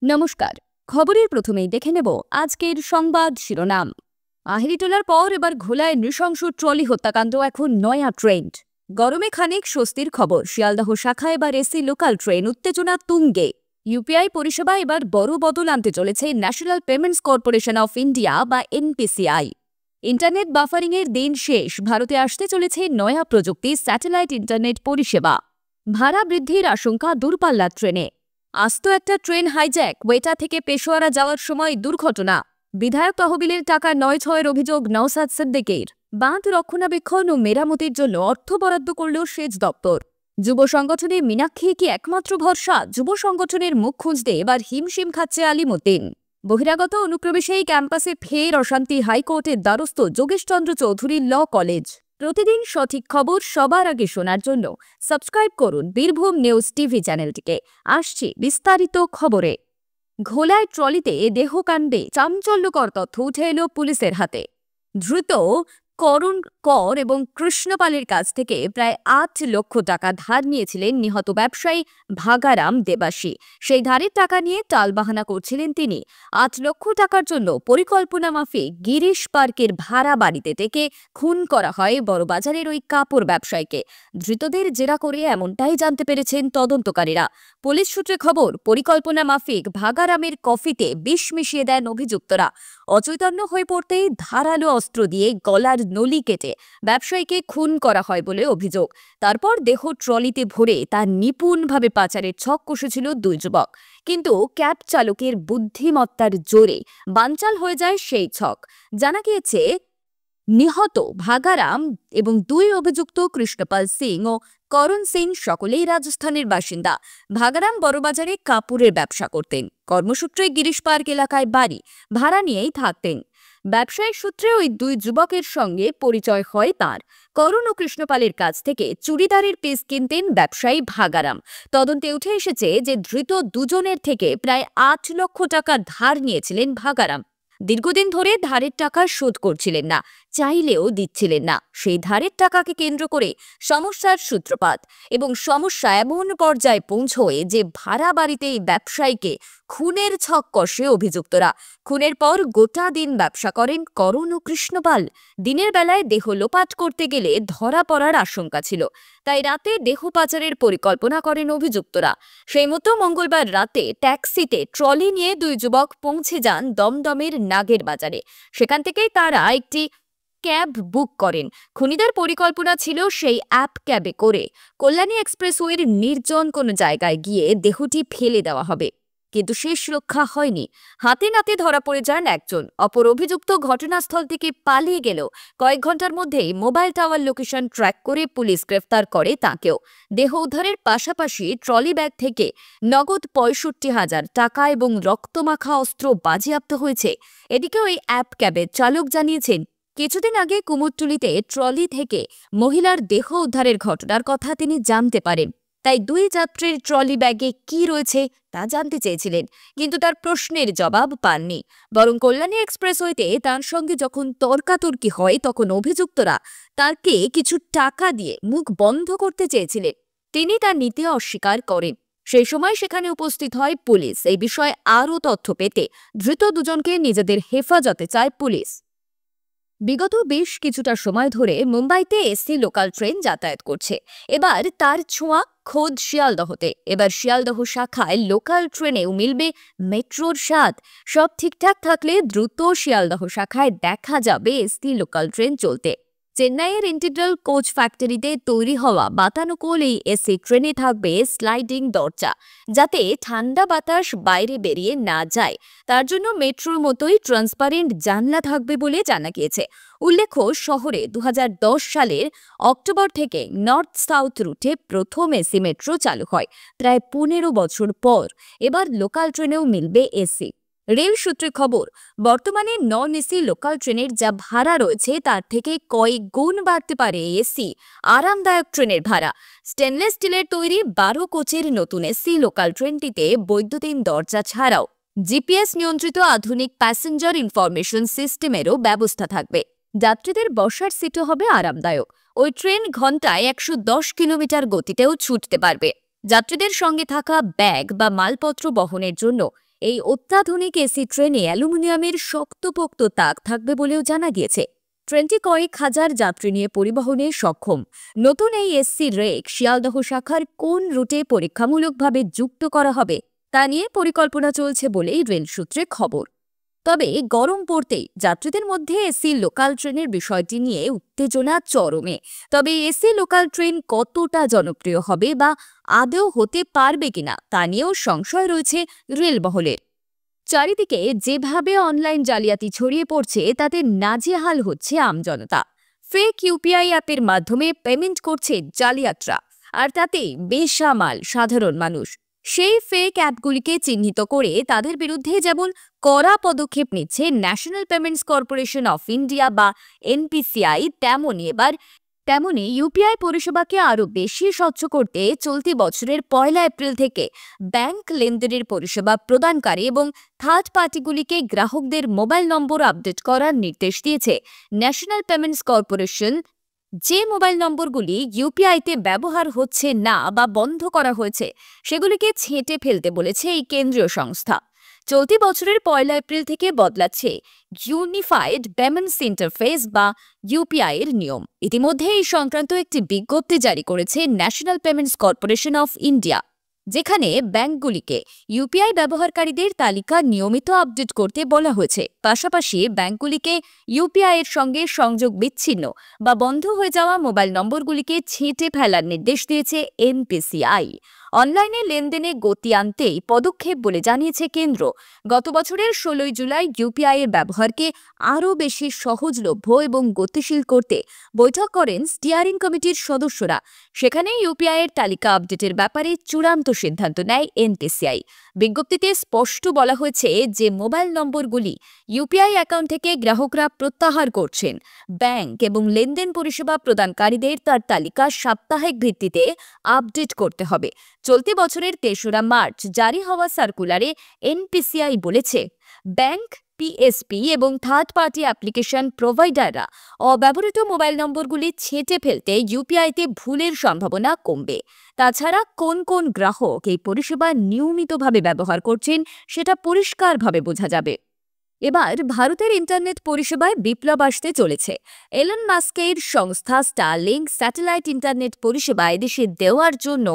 নমস্কার। খবরের প্রথমেই দেখে নেব আজকের সংবাদ শিরোনাম। আহিরিটোলার পর এবার ঘোলায় নৃশংস ট্রলি হত্যাকাণ্ড এখন নয়া ট্রেন্ড। গরমে খানিক স্বস্তির খবর, শিয়ালদহ শাখা এবার এসি লোকাল ট্রেন, উত্তেজনা তুঙ্গে। ইউপিআই পরিষেবা এবার বড় বদল আনতে চলেছে national payments corporation of India বা এনপিসিআই। ইন্টারনেট বাফারিংয়ের দিন শেষ, ভারতে আসতে চলেছে নয়া প্রযুক্তি, স্যাটেলাইট ইন্টারনেট পরিষেবা। ভাড়া বৃদ্ধির আশঙ্কা দূরপাল্লার ট্রেনে। আস্ত একটা ট্রেন হাইজ্যাক, ওয়েটা থেকে পেশোয়ারা যাওয়ার সময় দুর্ঘটনা। বিধায়ক তহবিলের টাকা নয় ছয়ের অভিযোগ নওসাদ সিদ্দিকীর। বাঁধ রক্ষণাবেক্ষণ ও মেরামতির জন্য অর্থ বরাদ্দ করল সেচ দপ্তর। যুব সংগঠনে মীনাক্ষী কি একমাত্র ভরসা? যুব সংগঠনের মুখ খুঁজতে এবার হিমশিম খাচ্ছে আলিমুদ্দিন। বহিরাগত অনুপ্রবেশেই ক্যাম্পাসে ফের অশান্তি, হাইকোর্টের দ্বারস্থ যোগেশচন্দ্র চৌধুরীর ল কলেজ। প্রতিদিন সঠিক খবর সবার আগে শোনার জন্য সাবস্ক্রাইব করুন বীরভূম নিউজ টিভি চ্যানেলটিকে। আসছি বিস্তারিত খবরে। ঘোলায় ট্রলিতে দেহকাণ্ডে চাঞ্চল্যকর তথ্য উঠে এলো পুলিশের হাতে। ধৃত করুণ কর এবং কৃষ্ণপালের কাছ থেকে প্রায় ৮ লক্ষ টাকা ধার নিয়েছিলেন নিহত ব্যবসায়ী ভাগারাম দেবাসী। সেই ধারের টাকা নিয়ে টালবাহানা করছিলেন তিনি। ৮ লক্ষ টাকার জন্য পরিকল্পনা মাফিক গিরিশ পার্কের ভাড়া বাড়িতে থেকে খুন করা হয় বড়বাজারের ওই কাপড় ব্যবসায়ীকে। ধৃতদের জেরা করে এমনটাই জানতে পেরেছেন তদন্তকারীরা। পুলিশ সূত্রে খবর, পরিকল্পনা মাফিক ভাগারামের কফিতে বিষ মিশিয়ে দেন অভিযুক্তরা। অচৈতন্য হয়ে পড়তেই ধারালো অস্ত্র দিয়ে গলার নলি কেটে ব্যবসায়ীকে খুন করা হয় বলে অভিযোগ। তারপর দেহ ট্রলিতে ভরে তা নিপুণভাবে পাচারের ছক কষেছিল দুই যুবক। কিন্তু ক্যাব চালকের বুদ্ধিমত্তার জোরে বানচাল হয়ে যায় সেই ছক। জানা গিয়েছে, নিহত ভাগারাম এবং দুই অভিযুক্ত কৃষ্ণপাল সিং ও করণ সিং সকলেই রাজস্থানের বাসিন্দা। ভাগারাম বড়বাজারে কাপড়ের ব্যবসা করতেন। কর্মসূত্রে গিরিশ পার্ক এলাকায় বাড়ি ভাড়া নিয়েই থাকতেন। ব্যবসায়িক সূত্রে ওই দুই যুবকের সঙ্গে পরিচয় হয় তাঁর। করণ ও কৃষ্ণপালের কাছ থেকে চুড়িদারের পিস কিনতেন ব্যবসায়ী ভাগারাম। তদন্তে উঠে এসেছে যে ধৃত দুজনের থেকে প্রায় ৮ লক্ষ টাকা ধার নিয়েছিলেন ভাগারাম। দীর্ঘদিন ধরে ধারের টাকা শোধ করছিলেন না, চাইলেও দিচ্ছিলেন না। সেই ধারের টাকাকে কেন্দ্র করে সমস্যার সূত্রপাত এবং সমস্যা এমন পর্যায়ে পৌঁছয় যে ভাড়া বাড়িতে এই ব্যবসায়ীকে খুনের ছক কষে অভিযুক্তরা। খুনের পর গোটা দিন ব্যবসা করেন করণ ও কৃষ্ণপাল। দিনের বেলায় দেহ লোপাট করতে গেলে ধরা পড়ার আশঙ্কা ছিল, তাই রাতে দেহ পাচারের পরিকল্পনা করেন অভিযুক্তরা। সেই মতো মঙ্গলবার রাতে ট্যাক্সিতে ট্রলি নিয়ে দুই যুবক পৌঁছে যান দমদমের নাগের বাজারে। সেখান থেকেই তারা একটি ক্যাব বুক করেন। খুনিদের পরিকল্পনা ছিল সেই অ্যাপ ক্যাবে করে কল্যাণী এক্সপ্রেসওয়ের নির্জন কোনো জায়গায় গিয়ে দেহটি ফেলে দেওয়া হবে। কিন্তু শেষ রক্ষা হয়নি। হাতে নাতে ধরা পড়ে যান একজন। অপর অভিযুক্ত ঘটনাস্থল থেকে পালিয়ে গেল। কয়েক ঘন্টার মধ্যেই মোবাইল টাওয়ার লোকেশন ট্র্যাক করে পুলিশ গ্রেফতার করে তাকেও। দেহ উদ্ধারের পাশাপাশি ট্রলি ব্যাগ থেকে নগদ ৬৫,০০০ টাকা এবং রক্তমাখা অস্ত্র বাজেয়াপ্ত হয়েছে। এদিকে ওই অ্যাপ ক্যাবের চালক জানিয়েছেন, কিছুদিন আগে কুমোরটুলিতে ট্রলি থেকে মহিলার দেহ উদ্ধারের ঘটনার কথা তিনি জানতে পারেন। তাই দুই যাত্রীর ট্রলি ব্যাগে কি রয়েছে তা জানতে চেয়েছিলেন, কিন্তু তার প্রশ্নের জবাব পাননি। বরং কল্যাণী এক্সপ্রেসওয়েতে তার সঙ্গে যখন তর্কাতর্কি হয় তখন অভিযুক্তরা তাকে কিছু টাকা দিয়ে মুখ বন্ধ করতে চেয়েছিলেন। তিনি তা নিতে অস্বীকার করেন। সেই সময় সেখানে উপস্থিত হয় পুলিশ। এই বিষয়ে আরও তথ্য পেতে ধৃত দুজনকে নিজেদের হেফাজতে চায় পুলিশ। বিগত বেশ কিছুটা সময় ধরে মুম্বাইতে এসি লোকাল ট্রেন যাতায়াত করছে। এবার তার ছোঁয়া খোদ শিয়ালদহতে। এবার শিয়ালদহ শাখায় লোকাল ট্রেনেও মিলবে মেট্রোর স্বাদ। সব ঠিকঠাক থাকলে দ্রুত শিয়ালদহ শাখায় দেখা যাবে এসি লোকাল ট্রেন চলতে। চেন্নাইয়ের ইন্টিগ্রাল কোচ ফ্যাক্টরিতে তৈরি হওয়া বাতানুকূল এই এসি ট্রেনে থাকবে স্লাইডিং দরজা, যাতে ঠান্ডা বাতাস বাইরে বেরিয়ে না যায়। তার জন্য মেট্রোর মতোই ট্রান্সপারেন্ট জানলা থাকবে বলে জানা গিয়েছে। উল্লেখ্য, শহরে ২০১০ সালের অক্টোবর থেকে নর্থ সাউথ রুটে প্রথম এসি মেট্রো চালু হয়। প্রায় ১৫ বছর পর এবার লোকাল ট্রেনেও মিলবে এসি। রেল সূত্রে খবর, বর্তমানে নন এসি লোকাল ট্রেনের যা ভাড়া রয়েছে তার থেকে কয়েক গুণ বাড়তে পারে এসি আরামদায়ক ট্রেনের ভাড়া। স্টেনলেস স্টিলের তৈরি ১২ কোচের নতুন এসি লোকাল ট্রেনটিতে বৈদ্যুতিন দরজা ছাড়াও জিপিএস নিয়ন্ত্রিত আধুনিক প্যাসেঞ্জার ইনফরমেশন সিস্টেমেরও ব্যবস্থা থাকবে। যাত্রীদের বসার সিটও হবে আরামদায়ক। ওই ট্রেন ঘন্টায় ১১০ কিলোমিটার গতিতেও ছুটতে পারবে। যাত্রীদের সঙ্গে থাকা ব্যাগ বা মালপত্র বহনের জন্য এই অত্যাধুনিক এসি ট্রেনে অ্যালুমিনিয়ামের শক্তপোক্ত তাক থাকবে বলেও জানা গিয়েছে। ট্রেনটি কয়েক হাজার যাত্রী নিয়ে পরিবহনে সক্ষম। নতুন এই এসি রেক শিয়ালদহ শাখার কোন রুটে পরীক্ষামূলকভাবে যুক্ত করা হবে তা নিয়ে পরিকল্পনা চলছে বলেই রেল সূত্রে খবর। তবে গরম পড়তেই যাত্রীদের মধ্যে এসি লোকাল ট্রেনের বিষয়টি নিয়ে উত্তেজনা চরমে। তবে এসি লোকাল ট্রেন কতটা জনপ্রিয় হবে বা আদৌ হতে পারবে কিনা তা নিয়েও সংশয় রয়েছে রেল মহলের। চারিদিকে যেভাবে অনলাইন জালিয়াতি ছড়িয়ে পড়ছে তাতে নাজেহাল হচ্ছে আমজনতা। ফেক ইউপিআই অ্যাপের মাধ্যমে পেমেন্ট করছে জালিয়াতরা, আর তাতে বেসামাল সাধারণ মানুষ। সেই ফেক অ্যাপগুলিকে চিহ্নিত করে তাদের বিরুদ্ধে যেমন কড়া পদক্ষেপ নিচ্ছে national payments corporation of India বা এনপিসিআই, তেমনি ইউপিআই পরিষেবাকে আরও বেশি স্বচ্ছ করতে চলতি বছরের 1 এপ্রিল থেকে ব্যাংক লেনদেনের পরিষেবা প্রদানকারী এবং থার্ড পার্টিগুলিকে গ্রাহকদের মোবাইল নম্বর আপডেট করার নির্দেশ দিয়েছে ন্যাশনাল পেমেন্টস কর্পোরেশন। যে মোবাইল নম্বরগুলি ইউপিআইতে ব্যবহার হচ্ছে না বা বন্ধ করা হয়েছে সেগুলিকে ছেঁটে ফেলতে বলেছে এই কেন্দ্রীয় সংস্থা। চলতি বছরের 1 এপ্রিল থেকে বদলাচ্ছে ইউনিফাইড পেমেন্টস ইন্টারফেস বা ইউপিআই এর নিয়ম। ইতিমধ্যে এই সংক্রান্ত একটি বিজ্ঞপ্তি জারি করেছে national payments corporation of India, যেখানে ব্যাংকগুলিকে ইউপিআই ব্যবহারকারীদের তালিকা নিয়মিত আপডেট করতে বলা হয়েছে। পাশাপাশি ব্যাংকগুলিকে ইউপিআই এর সঙ্গে সংযোগ বিচ্ছিন্ন বা বন্ধ হয়ে যাওয়া মোবাইল নম্বরগুলিকে ছেঁটে ফেলার নির্দেশ দিয়েছে এনপিসিআই। অনলাইনে লেনদেনে গতি আনতেই পদক্ষেপ বলে জানিয়েছে কেন্দ্র। গত বছরের 16 জুলাই ইউপিআই এর ব্যবহারকে আরও বেশি সহজলভ্য এবং গতিশীল করতে বৈঠক করেন স্টিয়ারিং কমিটির সদস্যরা। সেখানে ইউপিআই এর তালিকা আপডেটের ব্যাপারে চূড়ান্ত সিদ্ধান্ত নেয় এনপিসিআই। বিজ্ঞপ্তিতে স্পষ্ট বলা হয়েছে যে মোবাইল নম্বরগুলি ইউপিআই অ্যাকাউন্ট থেকে গ্রাহকরা প্রত্যাহার করছেন, ব্যাংক এবং লেনদেন পরিষেবা প্রদানকারীদের তার তালিকা সাপ্তাহিক ভিত্তিতে আপডেট করতে হবে। চলতি বছরের 3রা মার্চ জারি হওয়া সার্কুলারে এনপিসিআই বলেছে, ব্যাংক, পিএসপি এবং থার্ড পার্টি অ্যাপ্লিকেশন প্রোভাইডাররা অব্যবহৃত মোবাইল নম্বরগুলি ছেঁটে ফেলতে ইউপিআইতে ভুলের সম্ভাবনা কমবে। তাছাড়া কোন কোন গ্রাহক এই পরিষেবা নিয়মিতভাবে ব্যবহার করছেন সেটা পরিষ্কারভাবে বোঝা যাবে। এবার ভারতের ইন্টারনেট পরিষেবায় বিপ্লব আসতে চলেছে। এলন মাস্কের সংস্থা স্টারলিংক স্যাটেলাইট ইন্টারনেট পরিষেবা এদেশে দেওয়ার জন্য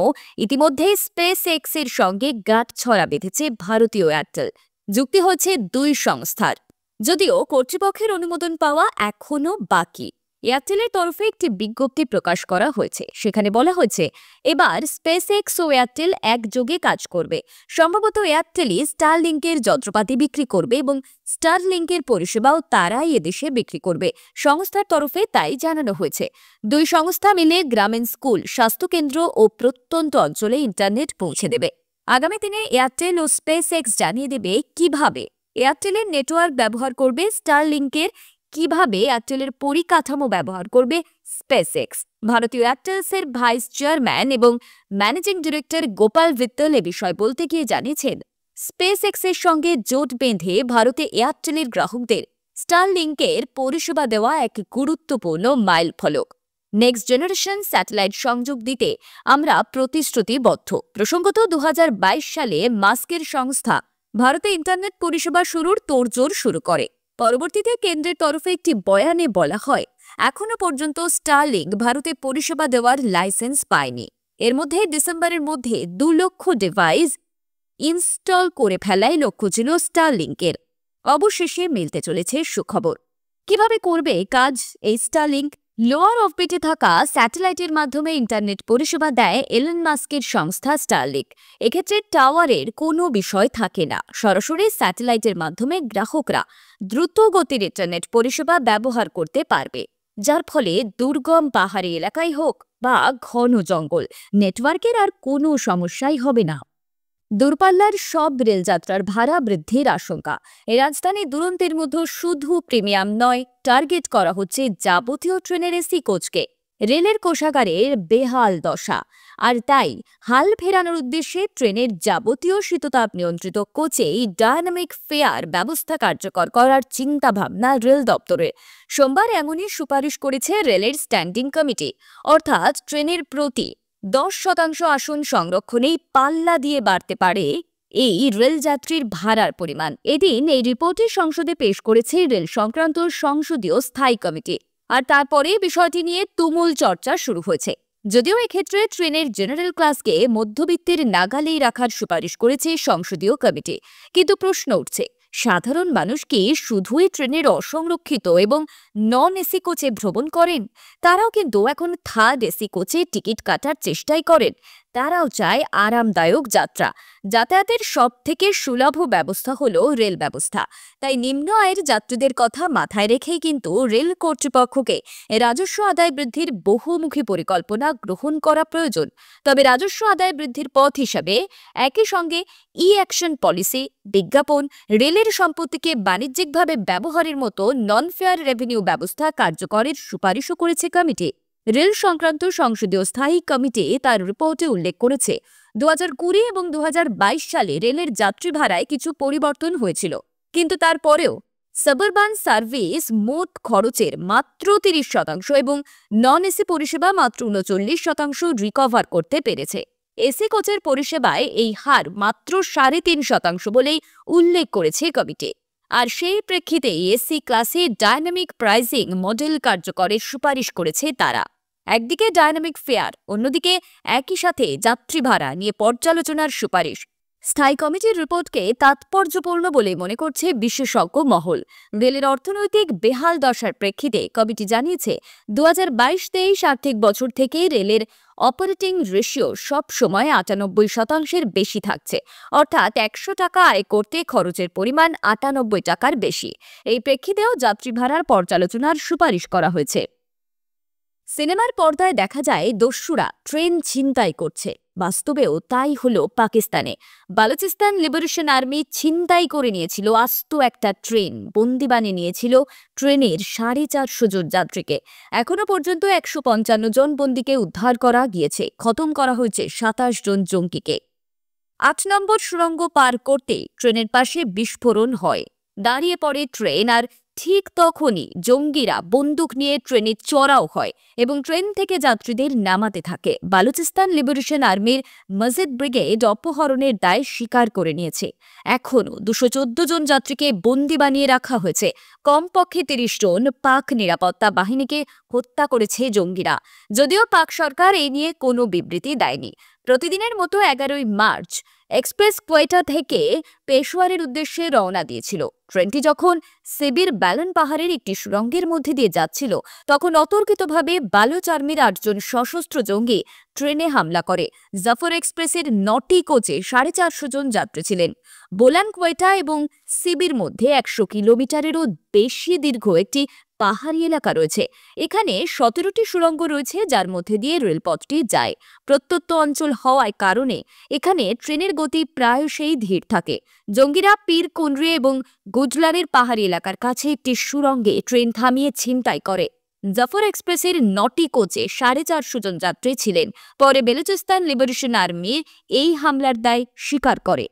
ইতিমধ্যে স্পেস এক্স এর সঙ্গে গাঁটছড়া বেঁধেছে ভারতীয় এয়ারটেল। যুক্তি হচ্ছে দুই সংস্থার, যদিও কর্তৃপক্ষের অনুমোদন পাওয়া এখনও বাকি। এয়ারটেলের তরফে একটি বিজ্ঞপ্তি প্রকাশ করা হয়েছে। সেখানে বলা হয়েছে, এবার স্পেস এক্স ও এয়ারটেল একযোগে কাজ করবে। সম্ভবত এয়ারটেলই স্টারলিংকের যন্ত্রপাতি বিক্রি করবে এবং স্টারলিংকের পরিষেবাও তারাই এদেশে বিক্রি করবে। সংস্থার তরফে তাই জানানো হয়েছে। দুই সংস্থা মিলে গ্রামীণ স্কুল, স্বাস্থ্যকেন্দ্র ও প্রত্যন্ত অঞ্চলে ইন্টারনেট পৌঁছে দেবে। আগামী দিনে এয়ারটেল ও স্পেস এক্স জানিয়ে দেবে কিভাবে এয়ারটেলের নেটওয়ার্ক ব্যবহার করবে স্টারলিংকের, কিভাবে এয়ারটেলের পরিকাঠামো ব্যবহার করবে স্পেস এক্স। ভারতীয় এয়ারটেলসের ভাইস চেয়ারম্যান এবং ম্যানেজিং ডিরেক্টর গোপাল ভিত্তল এ বিষয় বলতে গিয়ে জানিয়েছেন, স্পেস এক্সের সঙ্গে জোট বেঁধে ভারতে এয়ারটেলের গ্রাহকদের স্টারলিংকের পরিষেবা দেওয়া এক গুরুত্বপূর্ণ মাইলফলক। নেক্সট জেনারেশন স্যাটেলাইট সংযোগ দিতে আমরা প্রতিশ্রুতিবদ্ধ। প্রসঙ্গত 2022 সালে মাস্কের সংস্থা ভারতে ইন্টারনেট পরিষেবা শুরুর তোড়জোড় শুরু করে। পরবর্তীতে কেন্দ্রের তরফে একটি বয়ানে বলা হয়, এখনো পর্যন্ত স্টারলিংক ভারতে পরিষেবা দেওয়ার লাইসেন্স পায়নি। এর মধ্যে ডিসেম্বরের মধ্যে 2 লক্ষ ডিভাইস ইনস্টল করে ফেলায় লক্ষ্য ছিল স্টারলিংকের। অবশেষে মিলতে চলেছে সুখবর। কিভাবে করবে কাজ এই স্টারলিংক? লোয়ার অফবিটে থাকা স্যাটেলাইটের মাধ্যমে ইন্টারনেট পরিষেবা দেয় এলন মাস্কের সংস্থা স্টারলিংক। এক্ষেত্রে টাওয়ারের কোনো বিষয় থাকে না। সরাসরি স্যাটেলাইটের মাধ্যমে গ্রাহকরা দ্রুত গতির ইন্টারনেট পরিষেবা ব্যবহার করতে পারবে, যার ফলে দুর্গম পাহাড়ি এলাকায় হোক বা ঘন জঙ্গল, নেটওয়ার্কের আর কোনো সমস্যাই হবে না। দূরপাল্লার সব রেলযাত্রার ভাড়া বৃদ্ধির আশঙ্কা। এই রাজধানী দুরন্তের মধ্যে শুধু প্রিমিয়াম নয়, টার্গেট করা হচ্ছে যাবতীয় ট্রেনের এসি কোচকে। রেলের কোষাগারের বেহাল দশা, আর তাই হাল ফেরানোর উদ্দেশ্যে ট্রেনের যাবতীয় শীততাপ নিয়ন্ত্রিত কোচেই ডায়নামিক ফেয়ার ব্যবস্থা কার্যকর করার চিন্তাভাবনা রেল দপ্তরের। সোমবার এমনই সুপারিশ করেছে রেলের স্ট্যান্ডিং কমিটি। অর্থাৎ ট্রেনের প্রতি 10% আসন সংরক্ষণেই পাল্লা দিয়ে বাড়তে পারে এই রেলযাত্রীর ভাড়ার পরিমাণ। এদিন এই রিপোর্টে সংসদে পেশ করেছে রেল সংক্রান্ত সংসদীয় স্থায়ী কমিটি। আর তারপরে বিষয়টি নিয়ে তুমুল চর্চা শুরু হয়েছে। যদিও এক্ষেত্রে ট্রেনের জেনারেল ক্লাসকে মধ্যবিত্তের নাগালেই রাখার সুপারিশ করেছে সংসদীয় কমিটি, কিন্তু প্রশ্ন উঠছে, সাধারণ মানুষ কি শুধুই ট্রেনের অসংরক্ষিত এবং নন এসি কোচে ভ্রমণ করেন? তারাও কিন্তু এখন থার্ড এসি কোচে টিকিট কাটার চেষ্টাই করেন। তারাও চায় আরামদায়ক যাত্রা। যাতায়াতের সবথেকে সুলভ ব্যবস্থা হলো রেল ব্যবস্থা। তাই নিম্ন আয়ের যাত্রীদের কথা মাথায় রেখেই কিন্তু রেল কর্তৃপক্ষকে রাজস্ব আদায় বৃদ্ধির বহুমুখী পরিকল্পনা গ্রহণ করা প্রয়োজন। তবে রাজস্ব আদায় বৃদ্ধির পথ হিসাবে একই সঙ্গে অ্যাকশন পলিসি, বিজ্ঞাপন, রেলের সম্পত্তিকে বাণিজ্যিকভাবে ব্যবহারের মতো নন ফেয়ার রেভিনিউ ব্যবস্থা কার্যকরের সুপারিশও করেছে কমিটি। রেল সংক্রান্ত সংসদীয় স্থায়ী কমিটি তার রিপোর্টে উল্লেখ করেছে, 2020 এবং 2022 সালে রেলের যাত্রী ভাড়ায় কিছু পরিবর্তন হয়েছিল, কিন্তু তারপরেও সাবারবান সার্ভিস মোট খরচের মাত্র 30% এবং নন এসি পরিষেবা মাত্র 39% রিকভার করতে পেরেছে। এসি কোচের পরিষেবায় এই হার মাত্র 3.5% বলেই উল্লেখ করেছে কমিটি। আর সেই প্রেক্ষিতে এসি ক্লাসে ডাইনামিক প্রাইসিং মডেল কার্যকরের সুপারিশ করেছে তারা। একদিকে ডাইনামিক ফেয়ার, অন্যদিকে একই সাথে যাত্রী ভাড়া নিয়ে পর্যালোচনার সুপারিশ। স্থায়ী কমিটির রিপোর্টকে তাৎপর্যপূর্ণ বলে মনে করছে বিশেষজ্ঞ মহল। রেলের অর্থনৈতিক বেহাল দশার প্রেক্ষিতে কমিটি জানিয়েছে, 2022-23 আর্থিক বছর থেকে রেলের অপারেটিং রেশিও সব সময় 98% বেশি থাকছে, অর্থাৎ 100 টাকা আয় করতে খরচের পরিমাণ 98 টাকার বেশি। এই প্রেক্ষিতেও যাত্রী ভাড়ার পর্যালোচনার সুপারিশ করা হয়েছে। সিনেমার পর্দায় দেখা যায় দস্যুরা ট্রেন ছিনতাই করছে, বাস্তবেও তাই হলো পাকিস্তানে। বালুচিস্তান লিবারেশন আর্মি ছিনতাই করে নিয়েছিল আস্ত একটা ট্রেন, বন্দি বানিয়ে নিয়েছিল ট্রেনের 450 জন যাত্রীকে। এখনো পর্যন্ত 155 জন বন্দীকে উদ্ধার করা গিয়েছে, খতম করা হয়েছে 27 জন জঙ্গিকে। 8 নম্বর সুড়ঙ্গ পার করতে ট্রেনের পাশে বিস্ফোরণ হয়, দাঁড়িয়ে পড়ে ট্রেন, আর ঠিক তখনই জঙ্গিরা বন্দুক নিয়ে ট্রেনে চড়াও হয় এবং ট্রেন থেকে যাত্রীদের নামাতে থাকে। বালুচিস্তান লিবারেশন আর্মির মসজিদ ব্রিগেড অপহরণের দায় স্বীকার করে নিয়েছে। এখনও 214 জন যাত্রীকে বন্দি বানিয়ে রাখা হয়েছে। কমপক্ষে 30 জন পাক নিরাপত্তা বাহিনীকে হত্যা করেছে জঙ্গিরা। যদিও পাক সরকার এই নিয়ে কোনো বিবৃতি দেয়নি। প্রতিদিনের মতো 11 মার্চ এক্সপ্রেস কোয়েটা থেকে পেশোয়ারের উদ্দেশ্যে রওনা দিয়েছিল। ট্রেনটি যখন সিবির ব্যালন পাহাড়ের একটি সুড়ঙ্গের মধ্যে দিয়ে যাচ্ছিল, তখন অতর্কিতভাবে বালুচ আর্মির 8 জন সশস্ত্র জঙ্গি ট্রেনে হামলা করে। জাফর এক্সপ্রেসের 9টি কোচে 450 জন যাত্রী ছিলেন। বোলান কোয়েটা এবং সিবির মধ্যে 100 কিলোমিটারেরও বেশি দীর্ঘ একটি পাহাড়ি এলাকা রয়েছে। এখানে 17টি সুড়ঙ্গ রয়েছে, যার মধ্যে দিয়ে রেলপথটি যায়। প্রত্যন্ত অঞ্চল হওয়ার কারণে এখানে ট্রেনের গতি প্রায়শই ধীর থাকে। জঙ্গিরা পীর কুনরি এবং গুজলানের পাহাড়ি এলাকার কাছে একটি সুড়ঙ্গে ট্রেন থামিয়ে ছিনতাই করে। জাফর এক্সপ্রেসের 9টি কোচে 450 জন যাত্রী ছিলেন। পরে বেলুচিস্তান লিবারেশন আর্মি এই হামলার দায় স্বীকার করে।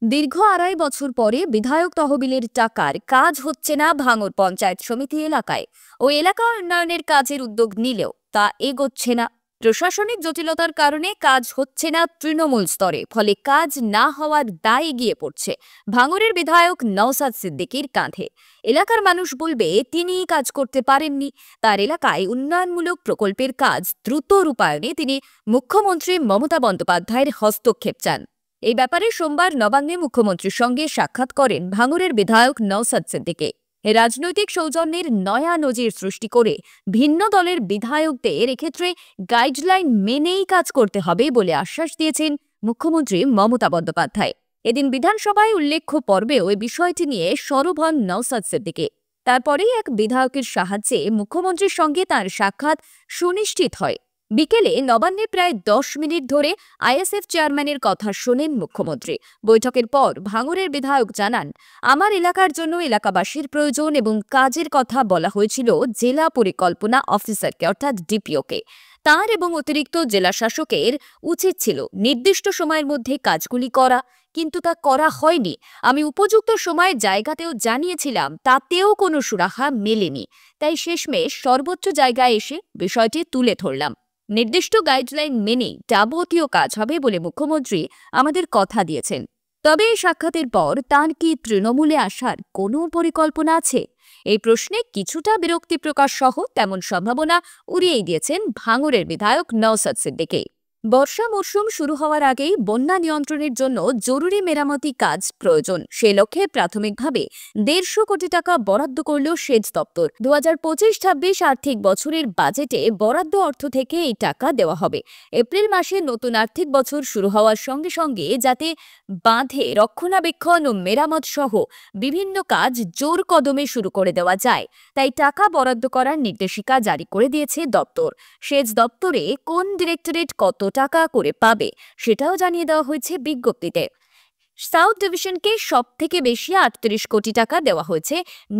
দীর্ঘ 2.5 বছর পরে বিধায়ক তহবিলের টাকার কাজ হচ্ছে না ভাঙড় পঞ্চায়েত সমিতি এলাকায়। ওই এলাকা উন্নয়নের কাজের উদ্যোগ নিলেও তা এগোচ্ছে না। প্রশাসনিক জটিলতার কারণে কাজ হচ্ছে না তৃণমূল স্তরে, ফলে কাজ না হওয়ার দায় গিয়ে পড়ছে ভাঙড়ের বিধায়ক নওসাদ সিদ্দিকীর কাঁধে। এলাকার মানুষ বলবে, তিনিই কাজ করতে পারেননি। তার এলাকায় উন্নয়নমূলক প্রকল্পের কাজ দ্রুত রূপায়ণে তিনি মুখ্যমন্ত্রী মমতা বন্দ্যোপাধ্যায়ের হস্তক্ষেপ চান। এই ব্যাপারে সোমবার নবান্নে মুখ্যমন্ত্রীর সঙ্গে সাক্ষাৎ করেন ভাঙড়ের বিধায়ক নওসাদ সিদ্দিকী। রাজনৈতিক সৌজন্যের নয়া নজির সৃষ্টি করে ভিন্ন দলের বিধায়কদের এক্ষেত্রে গাইডলাইন মেনেই কাজ করতে হবে বলে আশ্বাস দিয়েছেন মুখ্যমন্ত্রী মমতা বন্দ্যোপাধ্যায়। এদিন বিধানসভায় উল্লেখ্য পর্বে ওই বিষয়টি নিয়ে সরব হন নওসাদ সিদ্দিকী। তারপরেই এক বিধায়কের সাহায্যে মুখ্যমন্ত্রীর সঙ্গে তার সাক্ষাৎ সুনিশ্চিত হয়। বিকেলে নবান্নে প্রায় 10 মিনিট ধরে আইএসএফ চেয়ারম্যানের কথা শোনেন মুখ্যমন্ত্রী। বৈঠকের পর ভাঙড়ের বিধায়ক জানান, আমার এলাকার জন্য এলাকাবাসীর প্রয়োজন এবং কাজের কথা বলা হয়েছিল জেলা পরিকল্পনা অফিসারকে, অর্থাৎ ডিপিওকে। তার এবং অতিরিক্ত জেলা শাসকের উচিত ছিল নির্দিষ্ট সময়ের মধ্যে কাজগুলি করা, কিন্তু তা করা হয়নি। আমি উপযুক্ত সময় জায়গাতেও জানিয়েছিলাম, তাতেও কোনো সুরাহা মেলেনি। তাই শেষমেশ সর্বোচ্চ জায়গায় এসে বিষয়টি তুলে ধরলাম। নির্দিষ্ট গাইডলাইন মেনেই যাবতীয় কাজ হবে বলে মুখ্যমন্ত্রী আমাদের কথা দিয়েছেন। তবে এই সাক্ষাতের পর তার কি তৃণমূলে আসার কোনো পরিকল্পনা আছে? এই প্রশ্নে কিছুটা বিরক্তি প্রকাশ সহ তেমন সম্ভাবনা উড়িয়ে দিয়েছেন ভাঙড়ের বিধায়ক নওশাদ সিদ্দিকী। বর্ষা মরশুম শুরু হওয়ার আগেই বন্যা নিয়ন্ত্রণের জন্য জরুরি মেরামতি কাজ প্রয়োজন। সে লক্ষ্যে প্রাথমিকভাবে 150 কোটি টাকা বরাদ্দ করল সেচ দপ্তর। 2025-26 আর্থিক বছরের বাজেটে বরাদ্দ অর্থ থেকে এই টাকা দেওয়া হবে। এপ্রিল মাসে নতুন আর্থিক বছর শুরু হওয়ার সঙ্গে সঙ্গে যাতে বাঁধে রক্ষণাবেক্ষণ ও মেরামত সহ বিভিন্ন কাজ জোর কদমে শুরু করে দেওয়া যায়, তাই টাকা বরাদ্দ করার নির্দেশিকা জারি করে দিয়েছে দপ্তর। সেচ দপ্তরে কোন ডিরেক্টরেট কত টাকা করে পাবে সেটাও জানিয়ে দেওয়া হয়েছে বিজ্ঞপ্তিতে। সাউথ ডিভিশনকে সবথেকে বেশি 38 কোটি টাকা দেওয়া হয়েছে,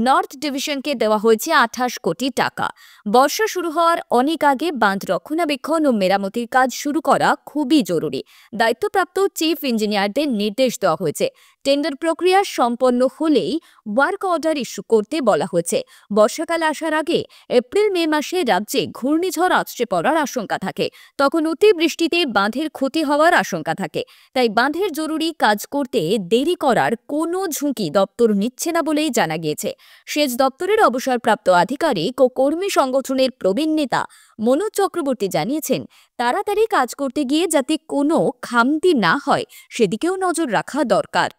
নর্থ ডিভিশনকে দেওয়া হয়েছে 28 কোটি টাকা। বর্ষা শুরু হওয়ার অনেক আগে বাঁধ রক্ষণাবেক্ষণ ও মেরামতির কাজ শুরু করা খুবই জরুরি। দায়িত্বপ্রাপ্ত চিফ ইঞ্জিনিয়ারদের নির্দেশ দেওয়া হয়েছে। টেন্ডার প্রক্রিয়া সম্পন্ন হলেই ওয়ার্ক অর্ডার ইস্যু করতে বলা হয়েছে। বর্ষাকাল আসার আগে এপ্রিল-মে মাসে রাজ্যে ঘূর্ণিঝড় আছড়ে পড়ার আশঙ্কা থাকে, তখন অতিবৃষ্টিতে বাঁধের ক্ষতি হওয়ার আশঙ্কা থাকে। তাই বাঁধের জরুরি কাজ করতে দেরি করার কোনো ঝুঁকি দপ্তর নিচ্ছে না বলেই জানা গিয়েছে। সেচ দপ্তরের অবসরপ্রাপ্ত আধিকারিক ও কর্মী সংগঠনের প্রবীণ নেতা মনোজ চক্রবর্তী জানিয়েছেন, তাড়াতাড়ি কাজ করতে গিয়ে যাতে কোনো খামতি না হয় সেদিকেও নজর রাখা দরকার।